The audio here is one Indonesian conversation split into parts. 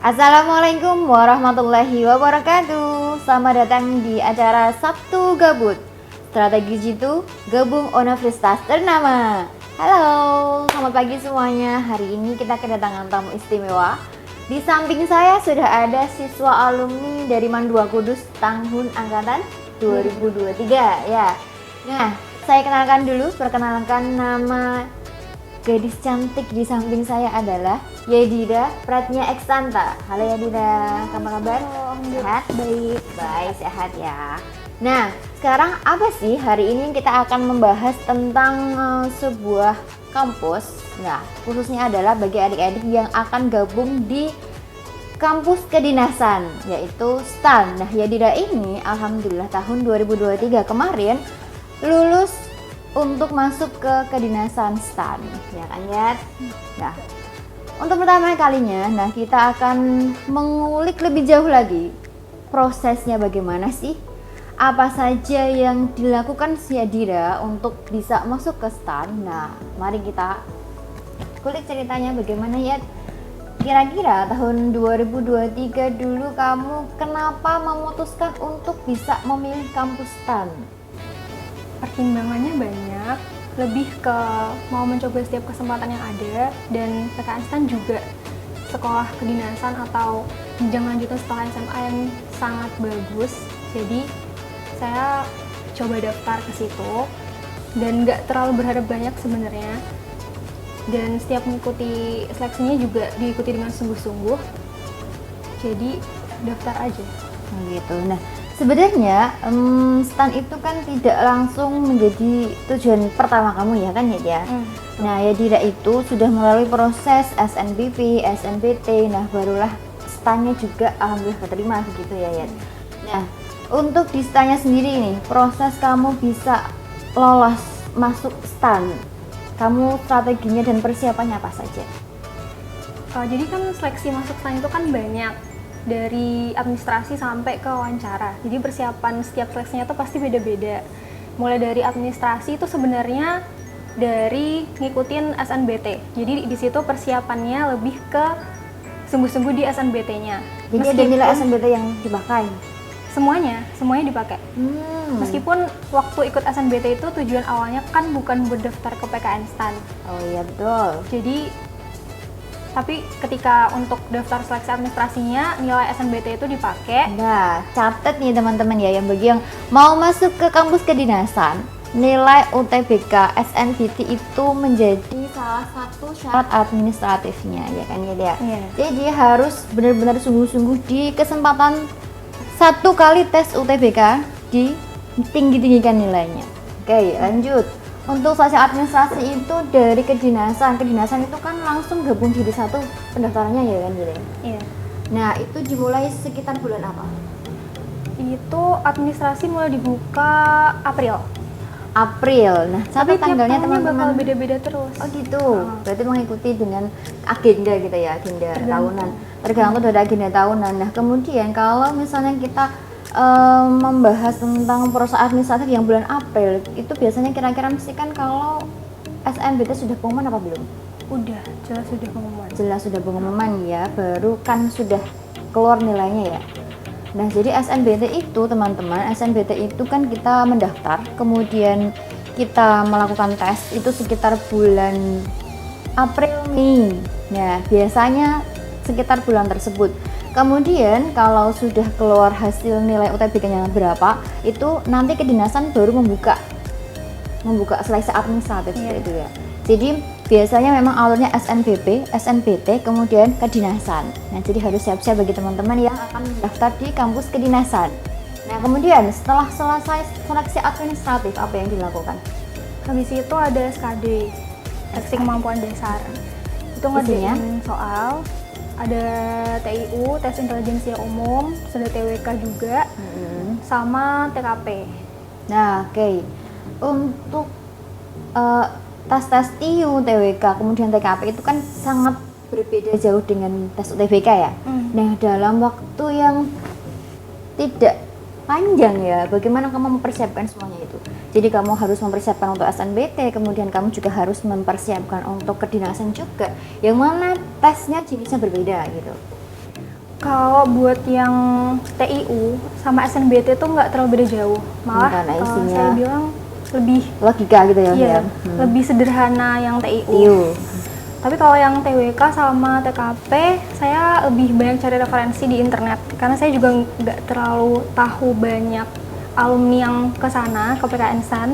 Assalamualaikum warahmatullahi wabarakatuh. Selamat datang di acara Sabtu Gabut. Strategi Jitu gabung universitas ternama. Halo, selamat pagi semuanya. Hari ini kita kedatangan tamu istimewa. Di samping saya sudah ada siswa alumni dari Mandua Kudus tahun angkatan 2023 ya. Nah, saya kenalkan dulu, perkenalkan nama gadis cantik di samping saya adalah Yedida Pratnya Eksanta. Halo Yedida, apa kabar? Sehat? Baik, sehat ya. Nah, sekarang apa sih hari ini kita akan membahas tentang sebuah kampus. Nah, khususnya adalah bagi adik-adik yang akan gabung di kampus kedinasan, yaitu STAN. Nah, Yedida ini alhamdulillah tahun 2023 kemarin lulus untuk masuk ke kedinasan STAN, ya kan ya? Nah, untuk pertama kalinya, kita akan mengulik lebih jauh lagi prosesnya bagaimana sih? Apa saja yang dilakukan si Yedida untuk bisa masuk ke STAN? Nah, mari kita kulik ceritanya bagaimana ya. Kira-kira tahun 2023 dulu kamu kenapa memutuskan untuk bisa memilih kampus STAN? Pertimbangannya banyak, lebih ke mau mencoba setiap kesempatan yang ada, dan PKN STAN juga sekolah kedinasan atau jenjang lanjutan setelah SMA yang sangat bagus. Jadi saya coba daftar ke situ dan nggak terlalu berharap banyak sebenarnya. Dan setiap mengikuti seleksinya juga diikuti dengan sungguh-sungguh. Jadi daftar aja. Gitu. Nah, sebenarnya STAN itu kan tidak langsung menjadi tujuan pertama kamu ya kan ya? Nah, Yedida itu sudah melalui proses SNBP, SNBT, nah barulah STAN-nya juga alhamdulillah keterima begitu ya. Nah, untuk di STAN-nya sendiri nih, proses kamu bisa lolos masuk STAN, kamu strateginya dan persiapannya apa saja? Jadi kan seleksi masuk STAN itu kan banyak, dari administrasi sampai ke wawancara. Jadi persiapan setiap seleksinya tuh pasti beda-beda. Mulai dari administrasi itu sebenarnya dari ngikutin SNBT. Jadi di situ persiapannya lebih ke sungguh-sungguh di SNBT-nya. Jadi ada nilai SNBT yang dipakai? Semuanya dipakai. Meskipun waktu ikut SNBT itu tujuan awalnya kan bukan berdaftar ke PKN STAN. Oh iya betul. Tapi ketika untuk daftar seleksi administrasinya, nilai SNBT itu dipakai. Nah, catat nih teman-teman ya, yang bagi yang mau masuk ke kampus kedinasan, nilai UTBK SNBT itu menjadi salah satu syarat administratifnya, ya kan ya? Iya. Jadi harus benar-benar sungguh-sungguh di kesempatan satu kali tes UTBK di tinggi-tinggikan nilainya. Oke, lanjut. Untuk seleksi administrasi itu dari kedinasan itu kan langsung gabung jadi satu pendaftarannya ya kan gitu. Iya. Nah, itu dimulai sekitar bulan apa? Itu administrasi mulai dibuka April. Nah, Tapi sampai tanggalnya bakal teman-teman beda-beda terus. Oh gitu. Berarti mengikuti dengan agenda gitu ya, agenda tahunan. Tergantung dari agenda tahunan. Nah, kemudian kalau misalnya kita membahas tentang proses administratif yang bulan April, itu biasanya kira-kira mesti kan kalau SNBT sudah pengumuman apa belum? Udah, jelas sudah pengumuman. Jelas sudah pengumuman ya, baru kan sudah keluar nilainya ya. Nah, jadi SNBT itu teman-teman, SNBT itu kan kita mendaftar, kemudian kita melakukan tes itu sekitar bulan April Mei. Nah, biasanya sekitar bulan tersebut. Kemudian kalau sudah keluar hasil nilai UTBK-nya berapa, itu nanti kedinasan baru membuka seleksi administratif seperti itu ya. Jadi biasanya memang alurnya SNBP, SNBT, kemudian kedinasan. Nah, jadi harus siap-siap bagi teman-teman yang akan mendaftar di kampus kedinasan. Nah, kemudian setelah selesai seleksi administratif, apa yang dilakukan? Habis itu ada SKD, seleksi kemampuan dasar. Itu ngerjain soal, ada TIU, tes intelijensia umum, sudah TWK juga, sama TKP. Nah, oke. Untuk tes TIU, TWK, kemudian TKP itu kan sangat berbeda jauh dengan tes UTBK ya. Nah, dalam waktu yang tidak panjang ya, bagaimana kamu mempersiapkan semuanya itu? Jadi kamu harus mempersiapkan untuk SNBT, kemudian kamu juga harus mempersiapkan untuk kedinasan juga, yang mana tesnya jenisnya berbeda gitu. Kalau buat yang TIU sama SNBT itu nggak terlalu beda jauh, malah Karena isinya saya bilang lebih logika gitu ya. iya, Ya. lebih sederhana yang TIU. TIU. Tapi kalau yang TWK sama TKP, saya lebih banyak cari referensi di internet karena saya juga nggak terlalu tahu banyak alumni yang ke sana, ke PKN STAN.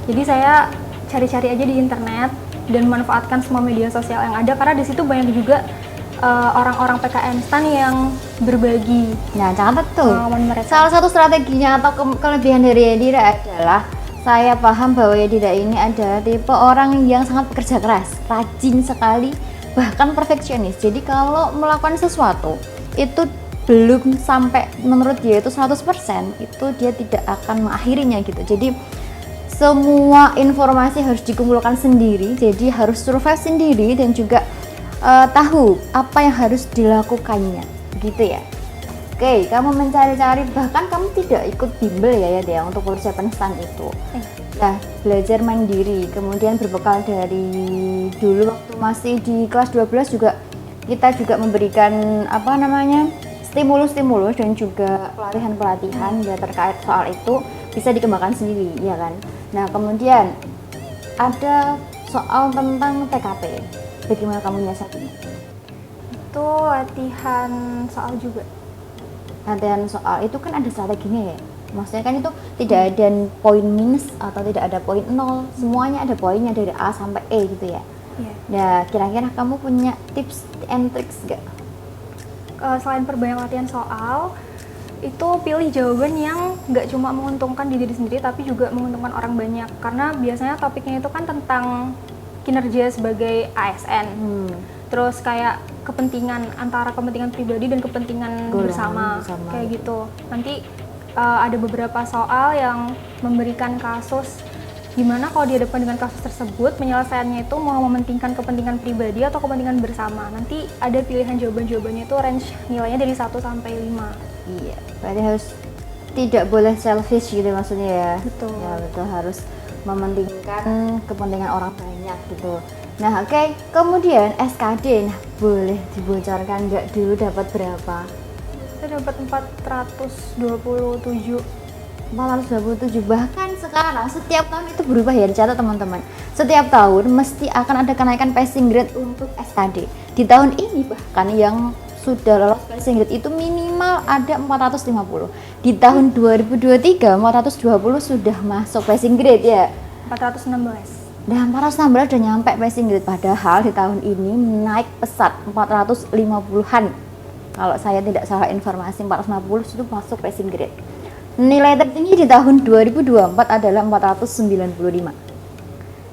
Jadi saya cari-cari aja di internet dan manfaatkan semua media sosial yang ada karena di situ banyak juga orang-orang PKN STAN yang berbagi Nah, catat tuh. pengalaman mereka. Salah satu strateginya atau kelebihan dari Yadira adalah saya paham bahwa Yadira ini adalah tipe orang yang sangat bekerja keras, rajin sekali, bahkan perfeksionis. Jadi kalau melakukan sesuatu itu belum sampai menurut dia itu 100%, itu dia tidak akan mengakhirinya gitu. Jadi semua informasi harus dikumpulkan sendiri, jadi harus survive sendiri dan juga tahu apa yang harus dilakukannya, gitu ya. Oke, kamu mencari-cari, bahkan kamu tidak ikut bimbel ya dia untuk persiapan STAN itu. Nah, belajar mandiri, kemudian berbekal dari dulu waktu masih di kelas 12 juga kita juga memberikan stimulus-stimulus dan juga pelatihan-pelatihan ya terkait soal itu bisa dikembangkan sendiri, ya kan. Nah, kemudian ada soal tentang TKP. Bagaimana kamu nyiasatinya? Itu latihan soal juga. Latihan soal itu kan ada strateginya ya. Maksudnya kan itu tidak ada poin minus atau tidak ada poin nol, semuanya ada poinnya dari A sampai E gitu ya. Iya. Nah, kira-kira kamu punya tips and tricks gak? Selain perbanyak latihan soal, itu pilih jawaban yang nggak cuma menguntungkan diri sendiri tapi juga menguntungkan orang banyak. Karena biasanya topiknya itu kan tentang kinerja sebagai ASN. Terus kayak kepentingan antara kepentingan pribadi dan kepentingan bersama kayak gitu. Nanti ada beberapa soal yang memberikan kasus gimana kalau dihadapkan dengan kasus tersebut penyelesaiannya itu mau mementingkan kepentingan pribadi atau kepentingan bersama. Nanti ada pilihan jawabannya itu range nilainya dari 1 sampai 5. Iya, berarti harus tidak boleh selfish gitu maksudnya ya. Betul. Ya betul, harus mementingkan kepentingan orang banyak gitu. Nah, oke. Kemudian SKD, nah boleh dibocorkan nggak dulu dapat berapa? Saya dapat 427. 427, bahkan sekarang setiap tahun itu berubah ya, dicatat teman-teman. Setiap tahun mesti akan ada kenaikan passing grade untuk SKD. Di tahun ini bahkan yang sudah lolos passing grade itu minimal ada 450. Di tahun 2023 420 sudah masuk passing grade ya. 416. Nah, 416 udah nyampe passing grade, padahal di tahun ini naik pesat 450-an. Kalau saya tidak salah informasi 450 itu masuk passing grade. Nilai tertinggi di tahun 2024 adalah 495.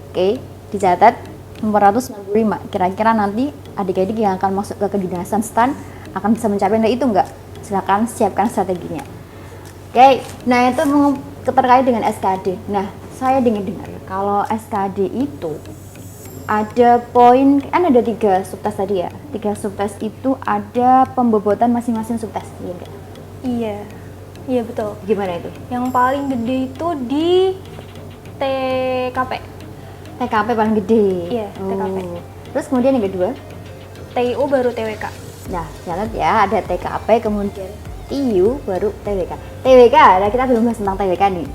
Oke, dicatat 495. Kira-kira nanti adik-adik yang akan masuk ke kedinasan STAN akan bisa mencapai nilai itu enggak? Silakan siapkan strateginya. Oke, nah itu terkait dengan SKD. Nah, saya dengar kalau SKD itu ada poin, kan ada 3 subtes tadi ya. 3 subtes itu ada pembobotan masing-masing subtes, iya enggak? Iya. Iya betul. Gimana itu? Yang paling gede itu di TKP. TKP paling gede. Iya, TKP. Terus kemudian yang kedua? TIU baru TWK. Nah, catat ya, ada TKP, kemudian TIU, baru TWK. TWK, nah kita belum bahas tentang TWK nih.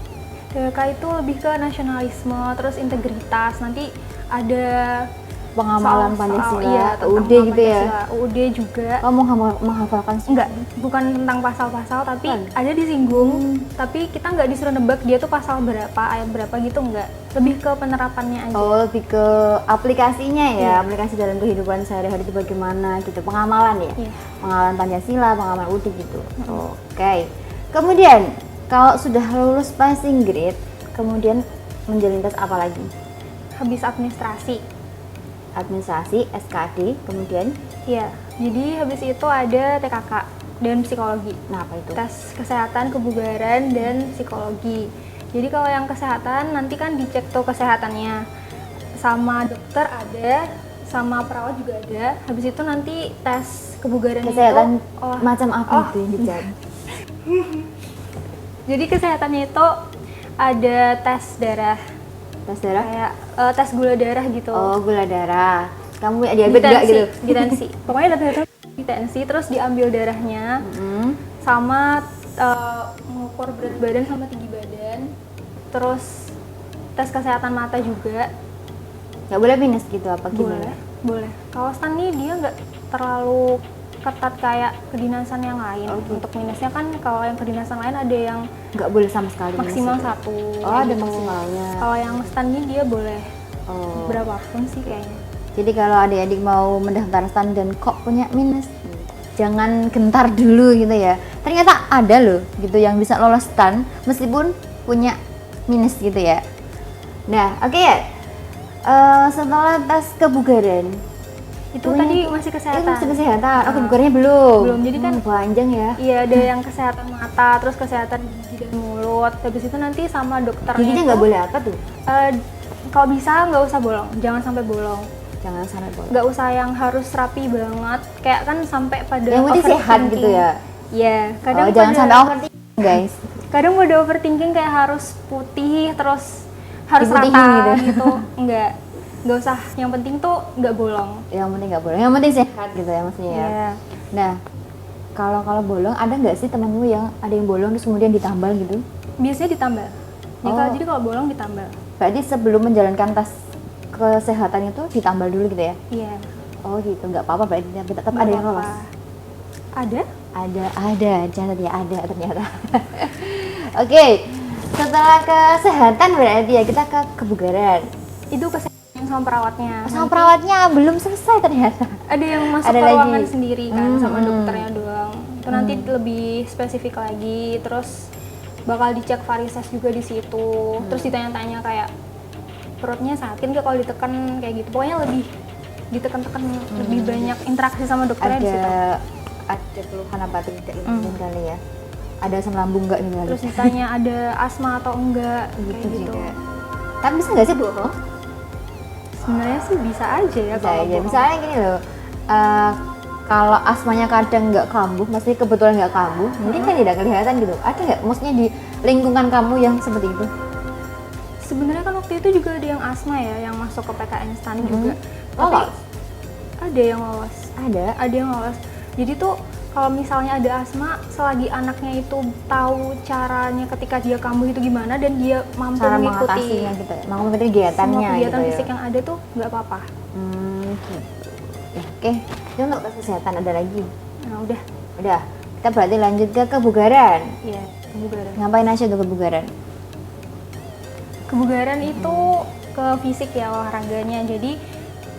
TWK itu lebih ke nasionalisme, terus integritas. Nanti ada Pengamalan Pancasila, iya, UUD gitu ya. UUD juga. Kamu menghafalkan Enggak, bukan tentang pasal-pasal, tapi ada disinggung. Tapi kita nggak disuruh nebak dia tuh pasal berapa, ayat berapa gitu, enggak. Lebih ke penerapannya aja. Oh, lebih ke aplikasinya ya, Iya. aplikasi dalam kehidupan sehari-hari itu bagaimana gitu, pengamalan ya. Iya. Pengamalan Pancasila, pengamalan UUD gitu. Oke. Kemudian, kalau sudah lulus passing grade, kemudian menjalin tes apa lagi? Habis administrasi. Administrasi, SKD, kemudian Iya, jadi habis itu ada TKK dan psikologi. nah apa itu? Tes kesehatan, kebugaran, dan psikologi. Jadi kalau yang kesehatan nanti kan dicek tuh kesehatannya, sama dokter ada, sama perawat juga ada. Habis itu nanti tes kebugaran Kesehatan itu macam apa itu yang dicari? Jadi kesehatannya itu ada tes darah, Tes darah? kayak tes gula darah gitu. Oh, gula darah. Kamu punya diabetes enggak gitu? Gitansi. Pokoknya data-data di tensi, terus diambil darahnya, sama mengukur berat badan sama tinggi badan, terus tes kesehatan mata juga. Nggak boleh minus gitu apa gimana? Boleh. Kalau stan nih dia nggak terlalu ketat kayak kedinasan yang lain. Untuk minusnya kan kalau yang kedinasan lain ada yang Nggak boleh sama sekali maksimal minus itu. 1. Oh, ada gitu. maksimalnya. Kalau yang stan ini dia boleh Oh. berapapun sih kayaknya. Jadi kalau adik-adik mau mendaftar stan dan kok punya minus, jangan gentar dulu gitu ya. Ternyata ada loh gitu yang bisa lolos stan meskipun punya minus gitu ya. Nah, oke ya. Setelah tes kebugaran Itu tadi masih kesehatan. masih kesehatan. Oh, kebugarannya belum. Belum. Jadi kan panjang ya. Iya, ada yang kesehatan mata, terus kesehatan gigi dan mulut. Habis itu nanti sama dokternya. Giginya nggak boleh apa tuh? Kalau bisa nggak usah bolong, jangan sampai bolong. Jangan sampai boleh. Nggak usah yang harus rapi banget, kayak kan sampai pada Yang penting sehat gitu ya. Iya, kadang Jangan sampai overthinking guys. Kadang pada overthinking kayak harus putih, terus harus Diputihin rata gitu. gitu. Nggak usah. Yang penting tuh nggak bolong. Yang penting nggak boleh. Yang penting sehat gitu ya maksudnya ya. Iya. Nah, kalau bolong ada nggak sih temanmu yang ada yang bolong terus kemudian ditambal gitu? Biasanya ditambal. Jadi kalau bolong ditambal. Berarti sebelum menjalankan tes kesehatan itu ditambal dulu gitu ya? Iya. Oh gitu, nggak apa-apa berarti tapi tetap Nggak ada yang apa-apa. lolos? Ada? Ada, catat ya ada ternyata. Oke, setelah kesehatan berarti ya kita ke kebugaran. Itu kesehatan sama perawatnya. Sama perawatnya belum selesai ternyata. Ada yang masuk Ada ke ruangan lagi. sendiri kan sama dokternya doang. Itu nanti lebih spesifik lagi, terus bakal dicek varises juga di situ. Terus ditanya-tanya kayak perutnya sakit nggak kalau ditekan kayak gitu. Pokoknya lebih ditekan-tekan, lebih banyak interaksi sama dokternya di situ. Ada keluhan apa tidak mungkin kali ya? Ada asam lambung nggak nih? Terus ditanya ada asma atau enggak gitu kayak gitu. juga. Tapi bisa nggak sih bohong? Sebenarnya sih bisa aja ya Bisa kalau aja. bohong. Misalnya gini loh, kalau asmanya kadang nggak kambuh, mesti kebetulan nggak kambuh, mungkin kan tidak kelihatan gitu. Ada nggak? Maksudnya di lingkungan kamu yang seperti itu? Sebenarnya kan waktu itu juga ada yang asma ya, yang masuk ke PKN STAN juga. Tapi Lolos? ada yang lolos. Ada. Yang lolos. Jadi tuh kalau misalnya ada asma, selagi anaknya itu tahu caranya ketika dia kambuh itu gimana dan dia mampu Cara mengikuti mengatasinya gitu ya, mengikuti kegiatannya semua kegiatan gitu fisik ya. yang ada tuh nggak apa-apa. Gitu. Ya, oke. Itu untuk tes kesehatan ada lagi. Nah udah, Udah. Kita berarti lanjut ke kebugaran. ya kebugaran. Ngapain aja untuk kebugaran? Kebugaran itu ke fisik ya olahraganya. Jadi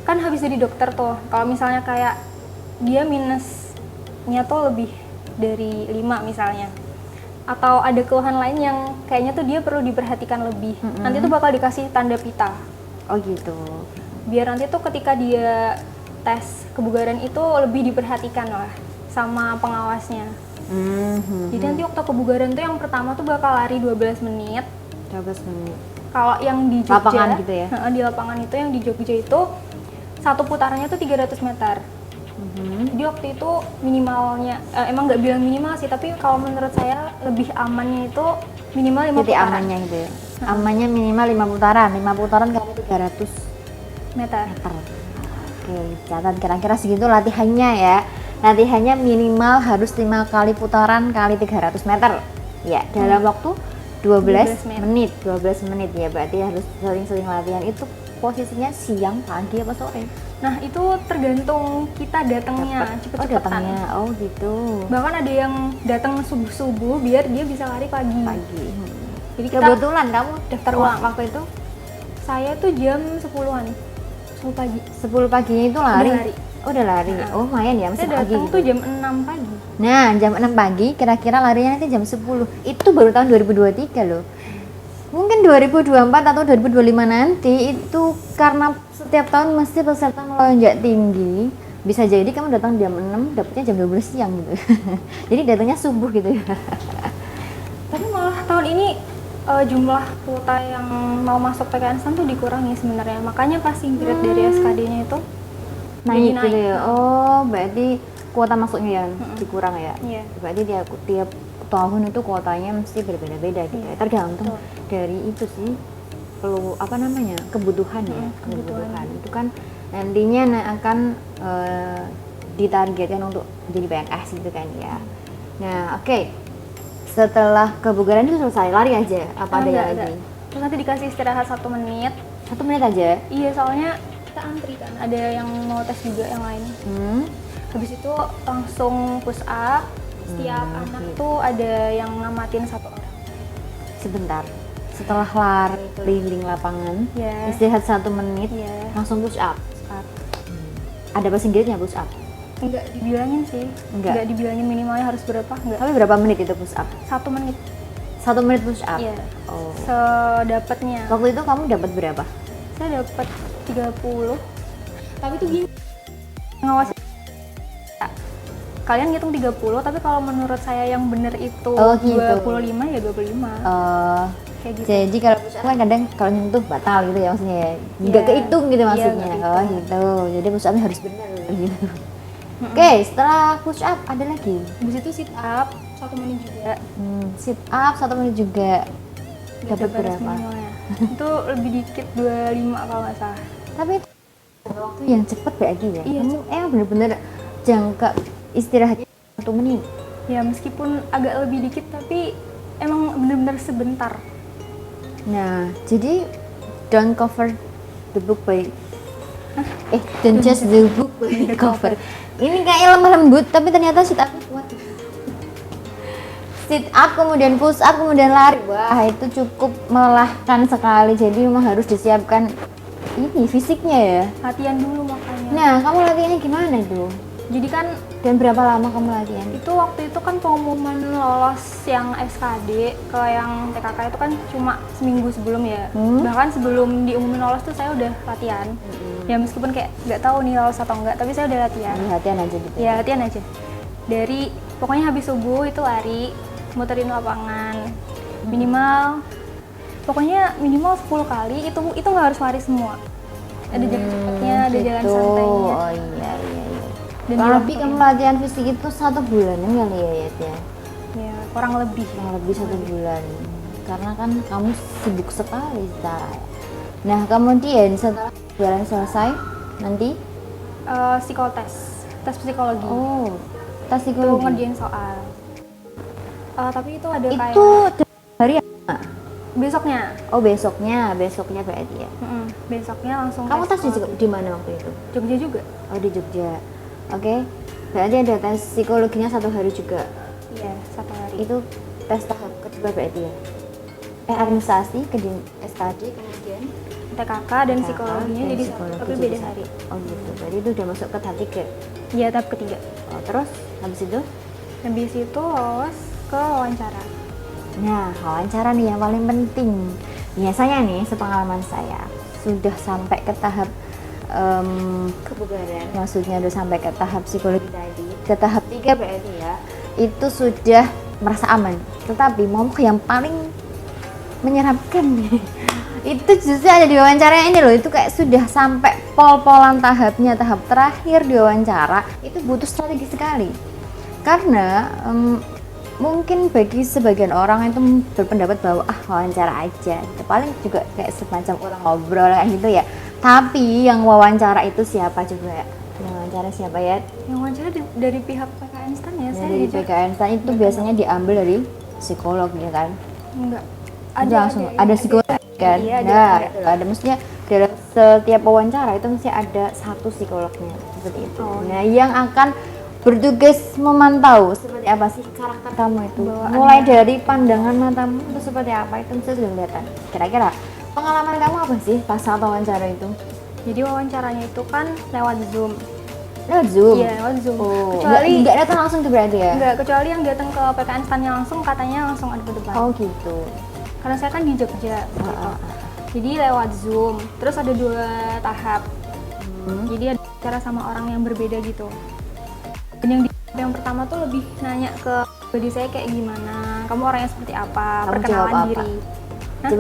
kan habis jadi dokter tuh, kalau misalnya kayak dia minusnya tuh lebih dari 5 misalnya, atau ada keluhan lain yang kayaknya tuh dia perlu diperhatikan lebih, nanti tuh bakal dikasih tanda pita. Oh gitu. Biar nanti tuh ketika dia tes kebugaran itu lebih diperhatikan lah sama pengawasnya. Jadi nanti waktu kebugaran tuh yang pertama tuh bakal lari 12 menit. 12 menit. Kalau yang di Jogja, Lapangan gitu ya? Di lapangan itu yang di Jogja itu satu putarannya tuh 300 meter. Jadi waktu itu minimalnya, emang nggak bilang minimal sih, tapi kalau menurut saya lebih amannya itu minimal 5 Titik putaran amannya gitu ya. Amannya minimal 5 putaran. 5 putaran kamu 300 meter. meter. Oke, catat kira-kira segitu latihannya ya. Latihannya minimal harus 5 kali putaran kali 300 meter. Ya, dalam waktu 12 menit. 12 menit ya, berarti harus sering-sering latihan. Itu posisinya siang, pagi apa sore? Nah itu tergantung kita datangnya Oh, cepet-cepetan. datangnya. Oh gitu. Bahkan ada yang datang subuh-subuh biar dia bisa lari pagi. Pagi. Jadi kita Kebetulan kamu daftar ulang waktu itu. Saya tuh jam 10-an, 10 pagi. 10 paginya itu lari. Udah lari. Oh, udah lari. Oh, lumayan ya, masih Saya pagi datang gitu. tuh jam 6 pagi. Nah, jam 6 pagi kira-kira larinya nanti jam 10. Itu baru tahun 2023 loh. Mungkin 2024 atau 2025 nanti itu karena setiap tahun mesti peserta melonjak tinggi. Bisa jadi kamu datang jam 6, dapatnya jam 12 siang gitu. Jadi datangnya subuh gitu ya. Tapi malah tahun ini jumlah kuota yang mau masuk PKN STAN tuh dikurangi sebenarnya. Makanya passing grade dari SKD-nya itu Naik jadi gitu ya. Oh, berarti kuota masuknya yang dikurang ya. Iya. Berarti tiap tahun itu kuotanya mesti berbeda-beda gitu ya. Tergantung dari itu sih perlu apa namanya kebutuhan ya, kebutuhan itu kan nantinya akan ditargetkan untuk menjadi PNS gitu kan ya. Nah, oke. Setelah kebugaran itu selesai lari aja apa ada Enggak, lagi? enggak. Terus nanti dikasih istirahat 1 menit. 1 menit aja. Iya, soalnya kita antri kan, ada yang mau tes juga yang lain. Habis itu langsung push up. Setiap anak tuh ada yang ngamatin 1 orang. Sebentar. Setelah lari keliling lapangan, Ya. istirahat 1 menit, Iya. langsung push up. Push up. Ada bahasa Inggrisnya push up. Enggak dibilangin sih. Enggak. Dibilangin minimalnya harus berapa? Enggak. Tapi berapa menit itu push up? 1 menit. 1 menit push up. Iya. Oh. Sedapatnya. Waktu itu kamu dapat berapa? Saya dapat 30. Tapi tuh gini. Ngawasin. Kalian ngitung 30, tapi kalau menurut saya yang bener itu Oh, gitu. 25 ya 25. Kayak gitu. Jadi kalau push up kan kadang kalau nyentuh batal gitu ya maksudnya ya. Nggak Iya. kehitung gitu Iya, maksudnya. nggak Oh kehitung. gitu. Jadi push upnya harus benar gitu. Oke, setelah push up ada lagi. Habis itu sit up 1 menit juga. Sit up 1 menit juga. Nggak Dapat batas berapa? minimalnya. Itu lebih dikit 25 kalau nggak salah. Tapi itu waktu yang cepet berarti ya. Iya, Kamu emang bener-bener jangka istirahatnya 1 menit. Ya meskipun agak lebih dikit tapi emang bener-bener sebentar. Nah, jadi don't cover the book by don't just the book by the cover. Ini kayak lemah lembut tapi ternyata sit up kuat. Sit up kemudian push up kemudian lari. Wah, itu cukup melelahkan sekali. Jadi memang harus disiapkan ini fisiknya ya. Latihan dulu makanya. Nah, kamu latihannya gimana itu? Jadi kan Dan berapa lama kamu latihan? itu waktu itu kan pengumuman lolos yang SKD ke yang TKK itu kan cuma seminggu sebelum ya. Bahkan sebelum diumumin lolos tuh saya udah latihan. Ya meskipun kayak nggak tahu nih lolos atau enggak, tapi saya udah latihan. Latihan aja gitu. Ya latihan aja. Dari pokoknya habis subuh itu lari, muterin lapangan. Minimal pokoknya minimal 10 kali itu nggak harus lari semua. Ada jalan cepatnya, ada jalan Gitu. santainya. Oh iya iya iya. Dan Tapi dilakuin. kamu latihan fisik itu 1 bulanan kali ya ya? Ya, kurang lebih. Kurang lebih 1 bulan. Karena kan kamu sibuk sekali secara. Nah kemudian setelah bulan selesai nanti Psikotes, tes psikologi. tes Itu psikologi. ngerjain soal. Tapi itu ada Itu kayak hari apa? besoknya. Oh besoknya berarti ya. Besoknya langsung Kamu tes psikologi. di mana waktu itu? Jogja juga. Oh di Jogja. Oke. Berarti ada tes psikologinya 1 hari juga. Iya, 1 hari. Itu tes tahap kedua berarti ya. Administrasi, SKD, kemudian TKK dan psikologinya jadi satu, tapi beda hari. Oh gitu. Berarti itu udah masuk ke tahap 3. Iya, tahap ketiga. Oh, terus habis itu? Habis itu lolos ke wawancara. Nah, wawancara nih yang paling penting. Biasanya nih, sepengalaman saya sudah sampai ke tahap kebugaran, maksudnya udah sampai ke tahap psikologi tadi, ke tahap 3 berarti ya, itu sudah merasa aman. Tetapi momok yang paling menyeramkan itu justru ada di wawancara ini loh. Itu kayak sudah sampai pol-polan tahapnya, tahap terakhir di wawancara. Itu butuh strategi sekali. Karena mungkin bagi sebagian orang itu berpendapat bahwa wawancara aja gitu. Paling juga kayak semacam orang ngobrol kayak gitu ya. Tapi yang wawancara itu siapa juga ya? Yang wawancara siapa ya? Yang wawancara dari pihak PKN STAN ya, saya Dari jujur PKN STAN itu biasanya diambil dari psikolog ya kan? enggak. Ada langsung ada psikolog kan? Iya, ada. Nah, itu ada maksudnya dalam setiap wawancara itu mesti ada 1 psikolognya seperti itu. Oh, Nah, yang akan bertugas memantau seperti apa sih karakter kamu itu. Bawaannya. Mulai dari pandangan matamu itu seperti apa itu mesti sudah kelihatan. Kira-kira pengalaman kamu apa sih pas saat wawancara itu? Jadi wawancaranya itu kan lewat Zoom. Lewat Zoom. Iya, lewat Zoom. Oh, Kecuali nggak datang langsung tuh berarti ya? enggak, kecuali yang datang ke PKN STAN-nya langsung katanya langsung ada ke depan. Oh gitu. Karena saya kan di Jogja gitu. Jadi lewat Zoom. Terus ada 2 tahap. Jadi ada cara sama orang yang berbeda gitu. Dan yang pertama tuh lebih nanya ke pribadi saya kayak gimana, kamu orangnya seperti apa, Kamu perkenalan jawab apa? diri. Hah?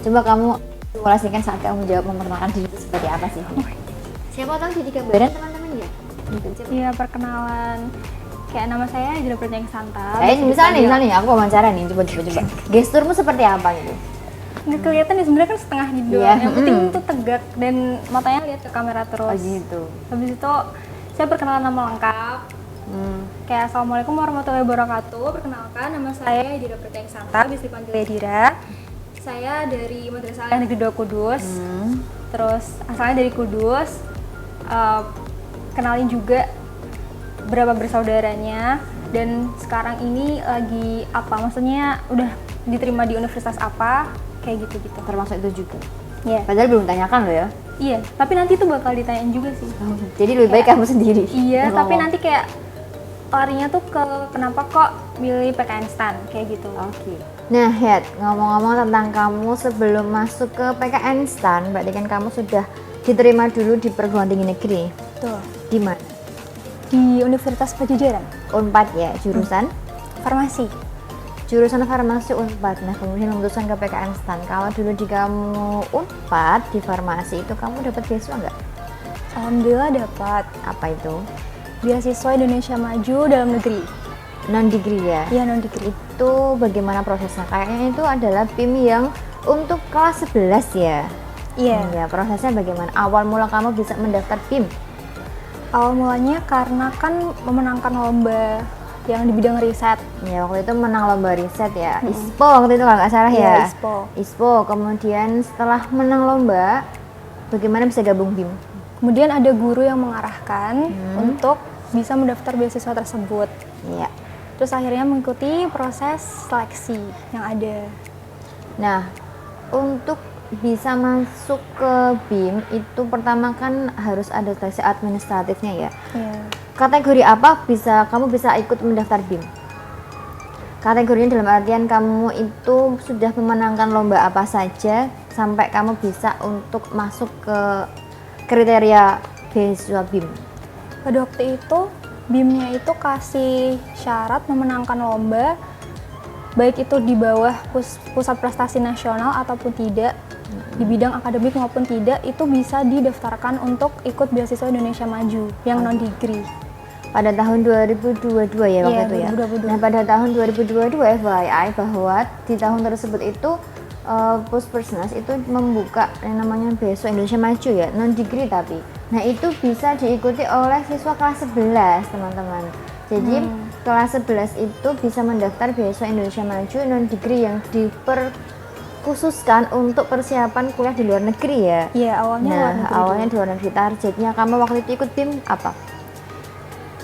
Coba kamu simulasikan saat kamu jawab memperkenalkan diri itu seperti apa sih? Siapa tahu jadi gambaran teman-teman ya? Gitu, coba. Iya, perkenalan. Kayak nama saya Jira Percaya Santa. Misalnya aku wawancara nih, coba. Gesturmu seperti apa gitu? Nggak kelihatan ya, sebenarnya kan setengah gitu. Iya, Yang penting tuh tegak dan matanya lihat ke kamera terus. Oh gitu. Habis itu Saya perkenalan nama lengkap. Kayak Assalamualaikum warahmatullahi wabarakatuh. Perkenalkan, nama saya Yadira Pratiya Santa, bisa dipanggil Yadira. Saya dari Madrasah Aliyah Negeri 2 Kudus. Terus asalnya dari Kudus. Kenalin juga berapa bersaudaranya, dan sekarang ini lagi apa? Maksudnya udah diterima di universitas apa? Kayak gitu-gitu. Termasuk itu juga. Iya. Padahal belum tanyakan lo ya. Iya, tapi nanti tuh bakal ditanyain juga sih. Jadi lebih baik kamu sendiri. Iya, yang tapi ngomong. nanti kayak larinya tuh ke kenapa kok milih PKN STAN kayak gitu. Oke. Nah, Het, ngomong-ngomong tentang kamu sebelum masuk ke PKN STAN, berarti kan kamu sudah diterima dulu di perguruan tinggi negeri. Tuh, Di mana? di Universitas Pajajaran, Unpad ya, jurusan? farmasi. Jurusan farmasi Unpad. Nah, kemudian memutuskan ke PKN STAN. Kalau dulu di kamu Unpad di farmasi itu kamu dapat beasiswa nggak? Alhamdulillah dapat Apa itu? beasiswa Indonesia Maju dalam negeri. Non degree ya. Iya, non degree. Itu bagaimana prosesnya? Kayaknya itu adalah PIM yang untuk kelas 11 ya. Iya. Ya, prosesnya bagaimana? Awal mula kamu bisa mendaftar PIM? Awal mulanya karena kan memenangkan lomba yang di bidang riset. Ya, waktu itu menang lomba riset ya. ISPO waktu itu kalau nggak salah Iya, ya. ISPO. ISPO. Kemudian setelah menang lomba, bagaimana bisa gabung PIM? Kemudian ada guru yang mengarahkan untuk bisa mendaftar beasiswa tersebut. Iya. Terus akhirnya mengikuti proses seleksi yang ada. Nah, untuk bisa masuk ke BIM itu pertama kan harus ada seleksi administratifnya ya. Iya. Kategori apa kamu bisa ikut mendaftar BIM? Kategorinya dalam artian kamu itu sudah memenangkan lomba apa saja sampai kamu bisa untuk masuk ke kriteria beasiswa BIM. Pada waktu itu BIM-nya itu kasih syarat memenangkan lomba, baik itu di bawah pusat prestasi nasional ataupun tidak, di bidang akademik maupun tidak, itu bisa didaftarkan untuk ikut beasiswa Indonesia Maju yang non degree. Pada tahun 2022 ya waktu Iya, itu ya. 2022. Nah, pada tahun 2022 FYI bahwa di tahun tersebut itu Puspersnas itu membuka yang namanya beasiswa Indonesia Maju ya, non degree tapi. Nah, itu bisa diikuti oleh siswa kelas 11, teman-teman. Jadi, kelas 11 itu bisa mendaftar beasiswa Indonesia Maju non degree yang dikhususkan untuk persiapan kuliah di luar negeri ya. Iya, awalnya luar Nah, negeri awalnya dulu. di luar negeri. Targetnya kamu waktu itu ikut BIM apa?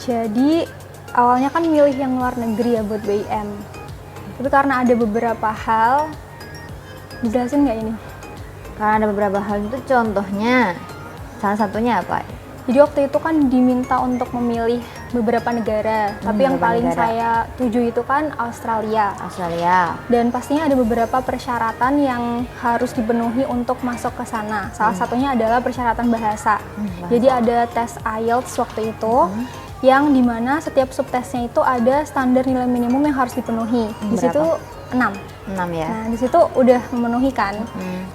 Jadi awalnya kan milih yang luar negeri ya buat BIM. Tapi karena ada beberapa hal, dijelasin nggak ini? Karena ada beberapa hal itu, contohnya salah satunya apa? Jadi waktu itu kan diminta untuk memilih beberapa negara, tapi yang beberapa paling negara. saya tuju itu kan Australia. Australia. Dan pastinya ada beberapa persyaratan yang harus dipenuhi untuk masuk ke sana. Salah satunya adalah persyaratan bahasa. bahasa. Jadi ada tes IELTS waktu itu, yang dimana setiap subtesnya itu ada standar nilai minimum yang harus dipenuhi. Di situ 6. 6 ya. Nah, di situ udah memenuhi kan.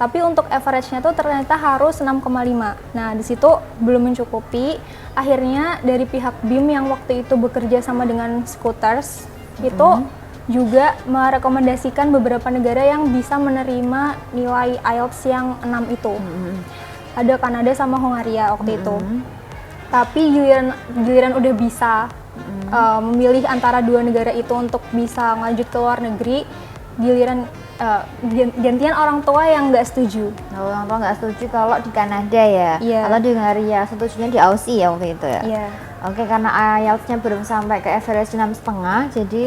Tapi untuk average-nya tuh ternyata harus 6,5. Nah, di situ belum mencukupi. Akhirnya dari pihak BIM yang waktu itu bekerja sama dengan Scooters itu juga merekomendasikan beberapa negara yang bisa menerima nilai IELTS yang 6 itu. Ada Kanada sama Hongaria waktu itu. Tapi giliran udah bisa memilih antara dua negara itu untuk bisa lanjut ke luar negeri, giliran gantian orang tua yang nggak setuju. Orang tua nggak setuju kalau di Kanada ya, Iya. atau di Hungaria, setujunya di Aussie ya waktu itu ya. Iya. Oke, karena IELTS-nya belum sampai ke average 6,5, jadi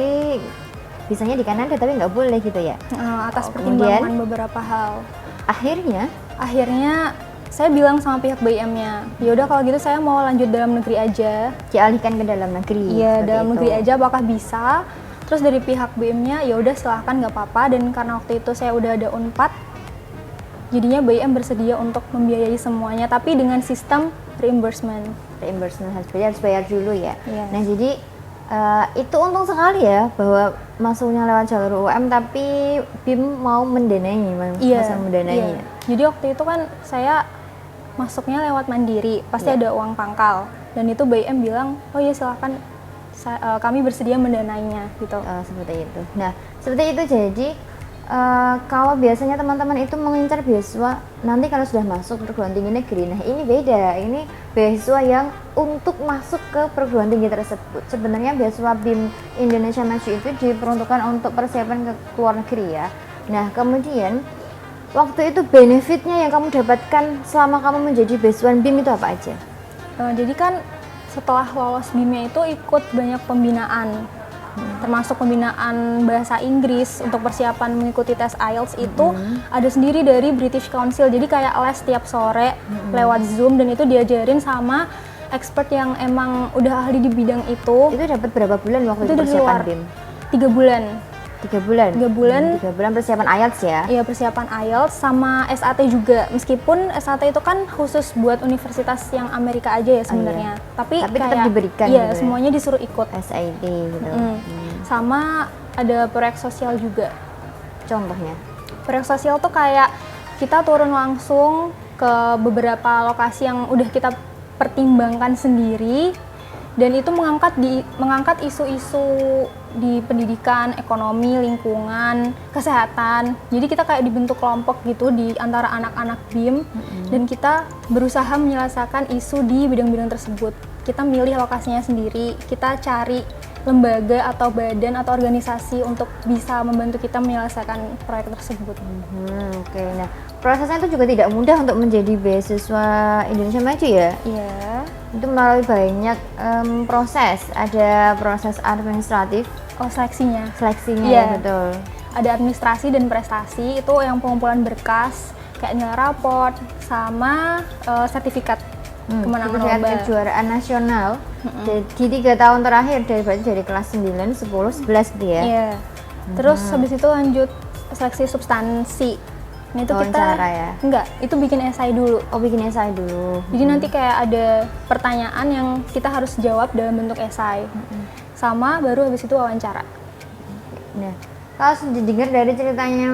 bisanya di Kanada tapi nggak boleh gitu ya. Atas Kemudian? pertimbangan beberapa hal. Akhirnya Saya bilang sama pihak BIM-nya, yaudah kalau gitu saya mau lanjut dalam negeri aja. dialihkan ke dalam negeri. Iya, seperti dalam itu. negeri aja apakah bisa? Terus dari pihak BIM-nya, ya udah silahkan nggak apa-apa. Dan karena waktu itu saya udah ada Unpad, jadinya BIM bersedia untuk membiayai semuanya, tapi dengan sistem reimbursement. Reimbursement harus bayar dulu ya. Iya. Nah, jadi itu untung sekali ya bahwa masuknya lewat jalur UM tapi BIM mau mendanai, masuk mendanai. Iya. Jadi waktu itu kan saya masuknya lewat mandiri, pasti ada uang pangkal. Dan itu BIM bilang, oh ya silahkan kami bersedia mendanainya gitu. Seperti itu. Nah, seperti itu jadi Kalau biasanya teman-teman itu mengincar beasiswa nanti kalau sudah masuk perguruan tinggi negeri, nah ini beda, ini beasiswa yang untuk masuk ke perguruan tinggi tersebut. Sebenarnya beasiswa BIM Indonesia Maju itu diperuntukkan untuk persiapan ke luar negeri ya. Nah kemudian waktu itu benefitnya yang kamu dapatkan selama kamu menjadi beasiswa BIM itu apa aja? Jadi kan setelah lolos BIM-nya itu ikut banyak pembinaan, termasuk pembinaan bahasa Inggris untuk persiapan mengikuti tes IELTS itu ada sendiri dari British Council. Jadi kayak les tiap sore lewat Zoom, dan itu diajarin sama expert yang emang udah ahli di bidang itu. Itu dapat berapa bulan waktu itu Itu dari persiapan luar. BIM? 3 bulan. 3 bulan? 3 bulan. 3 bulan persiapan IELTS ya? Iya, persiapan IELTS sama SAT juga. Meskipun SAT itu kan khusus buat universitas yang Amerika aja ya sebenarnya. Tapi tetap kayak, diberikan iya, gitu ya? semuanya disuruh ikut. SID gitu. Sama ada proyek sosial juga. Contohnya? Proyek sosial tuh kayak kita turun langsung ke beberapa lokasi yang udah kita pertimbangkan sendiri, dan itu mengangkat isu-isu di pendidikan, ekonomi, lingkungan, kesehatan. Jadi kita kayak dibentuk kelompok gitu di antara anak-anak BIM, dan kita berusaha menyelesaikan isu di bidang-bidang tersebut. Kita milih lokasinya sendiri, kita cari lembaga atau badan atau organisasi untuk bisa membantu kita menyelesaikan proyek tersebut. Oke. Nah, prosesnya itu juga tidak mudah untuk menjadi beasiswa Indonesia Maju ya? Iya. Itu melalui banyak proses. Ada proses administratif, Seleksinya. seleksinya Iya. ya betul. Ada administrasi dan prestasi, itu yang pengumpulan berkas, kayak nilai raport, sama sertifikat kemenangan Sertifikat lomba. kejuaraan nasional di 3 tahun terakhir dari kelas 9, 10, 11 gitu ya? Iya. Terus habis itu lanjut seleksi substansi. Nah itu kita Wawancara ya? enggak, itu bikin esai dulu. Oh, bikin esai dulu. Jadi nanti kayak ada pertanyaan yang kita harus jawab dalam bentuk esai. Sama baru habis itu wawancara. Nah, kalau sudah dengar dari ceritanya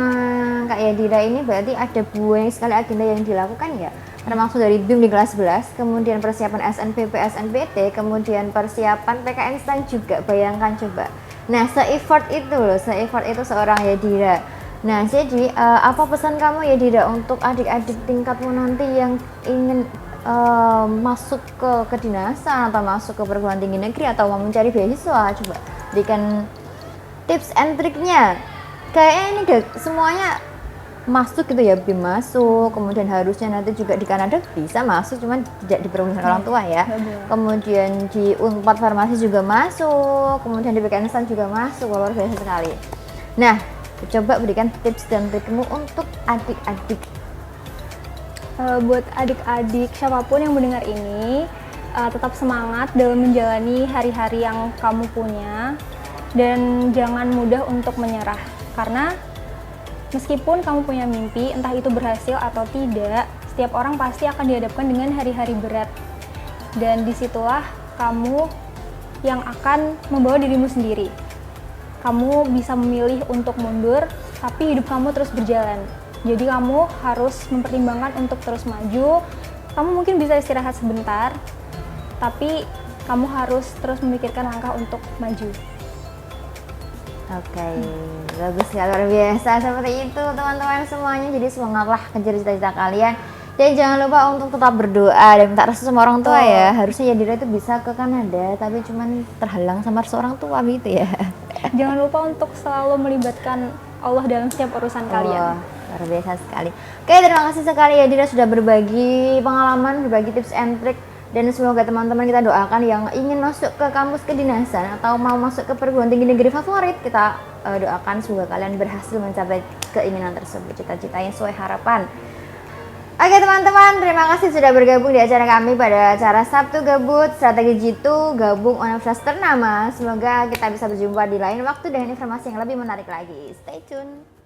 Kak Yadira ini berarti ada banyak sekali agenda yang dilakukan ya, termasuk dari BIM di kelas 11, kemudian persiapan SNPP, SNPT, kemudian persiapan PKN STAN juga, bayangkan coba. Nah, se-effort itu seorang Yadira. Nah, jadi apa pesan kamu Yadira untuk adik-adik tingkatmu nanti yang ingin masuk ke kedinasan atau masuk ke perguruan tinggi negeri atau mau mencari beasiswa? Coba berikan tips and triknya. Kayaknya ini semuanya masuk gitu ya, BIM masuk, kemudian harusnya nanti juga di Kanada bisa masuk, cuman tidak diperbolehkan orang tua ya. Kemudian di Unpad Farmasi juga masuk, kemudian di PKN STAN juga masuk, luar biasa sekali. Nah, coba berikan tips dan trikmu untuk adik-adik. Buat adik-adik siapapun yang mendengar ini, tetap semangat dalam menjalani hari-hari yang kamu punya, dan jangan mudah untuk menyerah, karena meskipun kamu punya mimpi, entah itu berhasil atau tidak, setiap orang pasti akan dihadapkan dengan hari-hari berat, dan disitulah kamu yang akan membawa dirimu sendiri. Kamu bisa memilih untuk mundur, tapi hidup kamu terus berjalan. Jadi kamu harus mempertimbangkan untuk terus maju. Kamu mungkin bisa istirahat sebentar, tapi kamu harus terus memikirkan langkah untuk maju. Oke, bagus sekali, luar biasa. Seperti itu teman-teman semuanya. Jadi semangatlah kejar cita-cita kalian. Dan jangan lupa untuk tetap berdoa dan minta restu sama orang tua ya. Harusnya Yadira itu bisa ke Kanada, tapi cuman terhalang sama restu orang tua gitu ya. Jangan lupa untuk selalu melibatkan Allah dalam setiap urusan kalian. Luar biasa sekali. Oke, terima kasih sekali Yadira sudah berbagi pengalaman, berbagi tips and trick. Dan semoga teman-teman kita doakan yang ingin masuk ke kampus kedinasan atau mau masuk ke perguruan tinggi negeri favorit, kita doakan semoga kalian berhasil mencapai keinginan tersebut, cita-cita yang sesuai harapan. Oke teman-teman, terima kasih sudah bergabung di acara kami pada acara Sabtu Gabut Strategi Jitu Gabung Universitas Ternama. Semoga kita bisa berjumpa di lain waktu dengan informasi yang lebih menarik lagi. Stay tune.